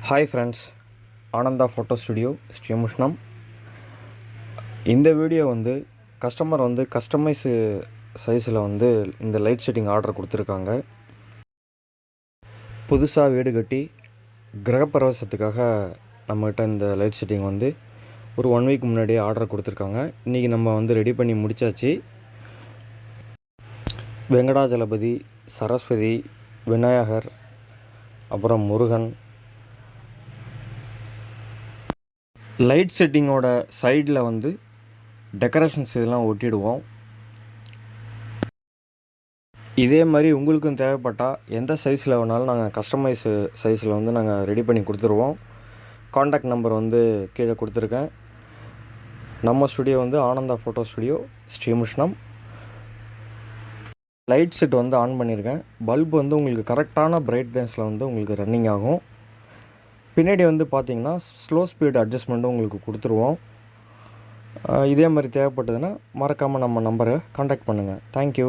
Hi friends, Ananda photo studio Srimushnam. இந்த video customer customise சைஸில் இந்த லைட் செட்டிங் ஆர்டர் கொடுத்துருக்காங்க. புதுசாக வீடு கட்டி கிரகப்பிரவேசத்துக்காக நம்மகிட்ட இந்த லைட் செட்டிங் ஒரு 1 வீக் முன்னாடியே ஆர்டர் கொடுத்துருக்காங்க. இன்றைக்கி நம்ம ரெடி பண்ணி முடித்தாச்சு. வெங்கடாஜலபதி, சரஸ்வதி, விநாயகர், அப்புறம் முருகன், லைட் செட்டிங்கோட சைடில் டெக்கரேஷன்ஸ் இதெல்லாம் ஒட்டிடுவோம். இதே மாதிரி உங்களுக்கும் தேவைப்பட்டால் எந்த சைஸில் வேணாலும் நாங்கள் கஸ்டமைஸ் சைஸில் நாங்கள் ரெடி பண்ணி கொடுத்துருவோம். காண்டாக்ட் நம்பர் கீழே கொடுத்துருக்கேன். நம்ம studio Ananda photo studio Srimushnam. Light set on பண்ணியிருக்கேன். பல்பு உங்களுக்கு கரெக்டான பிரைட்னஸில் உங்களுக்கு ரன்னிங் ஆகும். பின்னாடி பார்த்தீங்கன்னா ஸ்லோ ஸ்பீடு அட்ஜஸ்ட்மெண்ட்டும் உங்களுக்கு கொடுத்துருவோம். இதே மாதிரி தேவைப்பட்டதுன்னா மறக்காமல் நம்ம நம்பரை காண்டாக்ட் பண்ணுங்கள். தேங்க்யூ.